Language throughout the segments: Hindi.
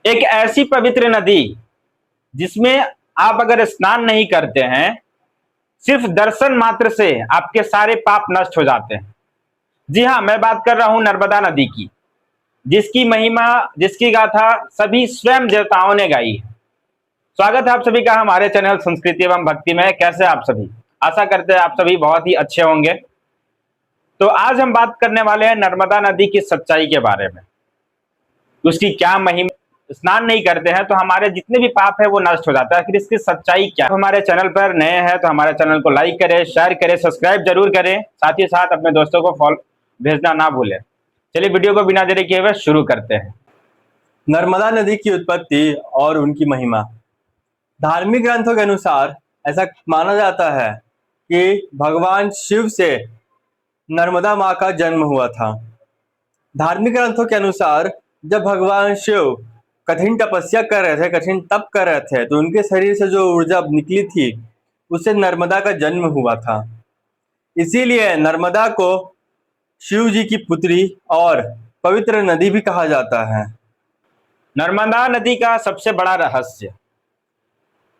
एक ऐसी पवित्र नदी जिसमें आप अगर स्नान नहीं करते हैं, सिर्फ दर्शन मात्र से आपके सारे पाप नष्ट हो जाते हैं। जी हाँ, मैं बात कर रहा हूं नर्मदा नदी की, जिसकी महिमा, जिसकी गाथा सभी स्वयं देवताओं ने गाई है। स्वागत है आप सभी का हमारे चैनल संस्कृति एवं भक्ति में। कैसे आप सभी? आशा करते हैं आप सभी बहुत ही अच्छे होंगे। तो आज हम बात करने वाले हैं नर्मदा नदी की सच्चाई के बारे में, उसकी क्या महिमा। स्नान नहीं करते हैं तो हमारे जितने भी पाप है वो नष्ट हो जाता है। फिर इसकी सच्चाई क्या? हमारे चैनल पर नए हैं तो हमारे चैनल को लाइक करें, शेयर करें, सब्सक्राइब जरूर करें, साथ ही साथ अपने दोस्तों को फॉलो भेजना ना भूलें। चलिए वीडियो को बिना देरी किए हुए शुरू करते हैं। नर्मदा नदी की उत्पत्ति और उनकी महिमा। धार्मिक ग्रंथों के अनुसार ऐसा माना जाता है कि भगवान शिव से नर्मदा माँ का जन्म हुआ था। धार्मिक ग्रंथों के अनुसार जब भगवान शिव कठिन तपस्या कर रहे थे, कठिन तप कर रहे थे, तो उनके शरीर से जो ऊर्जा निकली थी उससे नर्मदा का जन्म हुआ था। इसीलिए नर्मदा को शिव जी की पुत्री और पवित्र नदी भी कहा जाता है। नर्मदा नदी का सबसे बड़ा रहस्य,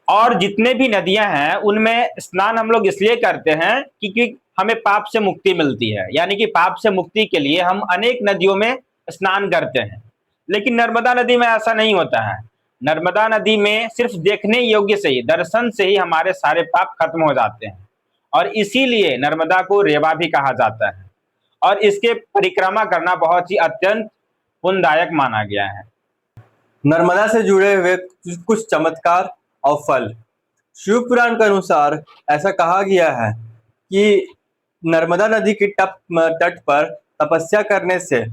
और जितने भी नदियां हैं उनमें स्नान हम लोग इसलिए करते हैं क्योंकि हमें पाप से मुक्ति मिलती है। यानी कि पाप से मुक्ति के लिए हम अनेक नदियों में स्नान करते हैं, लेकिन नर्मदा नदी में ऐसा नहीं होता है। नर्मदा नदी में सिर्फ देखने योग्य से ही, दर्शन से ही हमारे सारे पाप खत्म हो जाते हैं, और इसीलिए नर्मदा को रेवा भी कहा जाता है, और इसके परिक्रमा करना बहुत ही अत्यंत पुण्यदायक माना गया है। नर्मदा से जुड़े हुए कुछ चमत्कार और फल। शिव पुराण के अनुसार ऐसा कहा गया है कि नर्मदा नदी के तट पर तपस्या करने से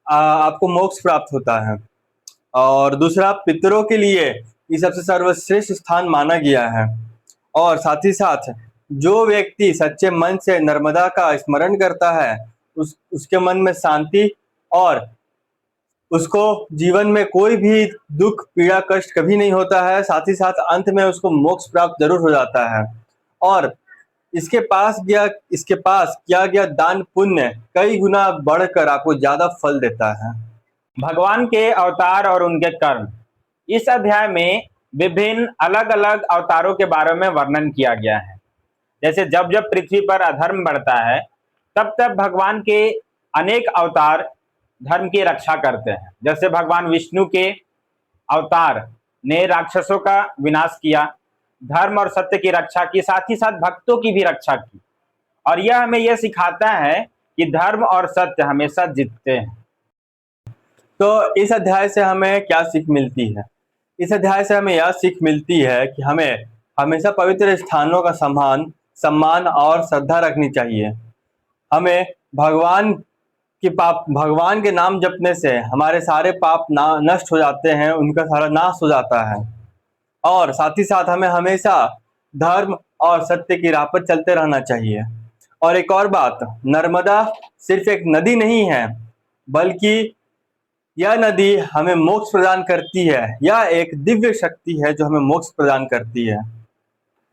आपको मोक्ष प्राप्त होता है। और दूसरा, पितरों के लिए ये सबसे सर्वश्रेष्ठ स्थान माना गया है। और साथ ही साथ जो व्यक्ति सच्चे मन से नर्मदा का स्मरण करता है उसके मन में शांति, और उसको जीवन में कोई भी दुख, पीड़ा, कष्ट कभी नहीं होता है। साथ ही साथ अंत में उसको मोक्ष प्राप्त जरूर हो जाता है। और इसके पास किया गया दान पुण्य कई गुना बढ़कर आपको ज्यादा फल देता है। भगवान के अवतार और उनके कर्म, इस अध्याय में विभिन्न अलग अलग अवतारों के बारे में वर्णन किया गया है। जैसे जब जब पृथ्वी पर अधर्म बढ़ता है तब तब भगवान के अनेक अवतार धर्म की रक्षा करते हैं। जैसे भगवान विष्णु के अवतार ने राक्षसों का विनाश किया, धर्म और सत्य की रक्षा की, साथ ही साथ भक्तों की भी रक्षा की। और यह हमें यह सिखाता है कि धर्म और सत्य हमेशा जीतते हैं। तो इस अध्याय से हमें क्या सीख मिलती है? इस अध्याय से हमें यह सीख मिलती है कि हमें हमेशा पवित्र स्थानों का सम्मान और श्रद्धा रखनी चाहिए। हमें भगवान के नाम जपने से हमारे सारे पाप नष्ट हो जाते हैं, उनका सारा नाश हो जाता है। और साथ ही साथ हमें हमेशा धर्म और सत्य की राह पर चलते रहना चाहिए। और एक और बात, नर्मदा सिर्फ एक नदी नहीं है, बल्कि यह नदी हमें मोक्ष प्रदान करती है। यह एक दिव्य शक्ति है जो हमें मोक्ष प्रदान करती है।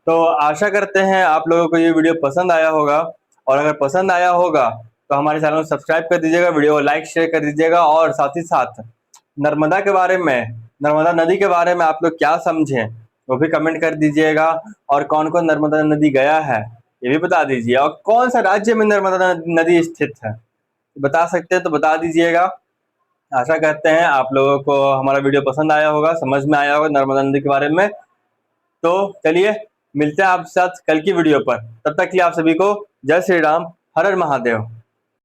तो आशा करते हैं आप लोगों को ये वीडियो पसंद आया होगा, और अगर पसंद आया होगा तो हमारे चैनल को सब्सक्राइब कर दीजिएगा, वीडियो को लाइक शेयर कर दीजिएगा। और साथ ही साथ नर्मदा नदी के बारे में आप लोग क्या समझें वो भी कमेंट कर दीजिएगा। और कौन कौन नर्मदा नदी गया है ये भी बता दीजिए, और कौन सा राज्य में नर्मदा नदी स्थित है बता सकते हैं तो बता दीजिएगा। आशा करते हैं आप लोगों को हमारा वीडियो पसंद आया होगा, समझ में आया होगा नर्मदा नदी के बारे में। तो चलिए मिलते हैं आपके साथ कल की वीडियो पर। तब तक के लिए आप सभी को जय श्री राम, हर हर महादेव।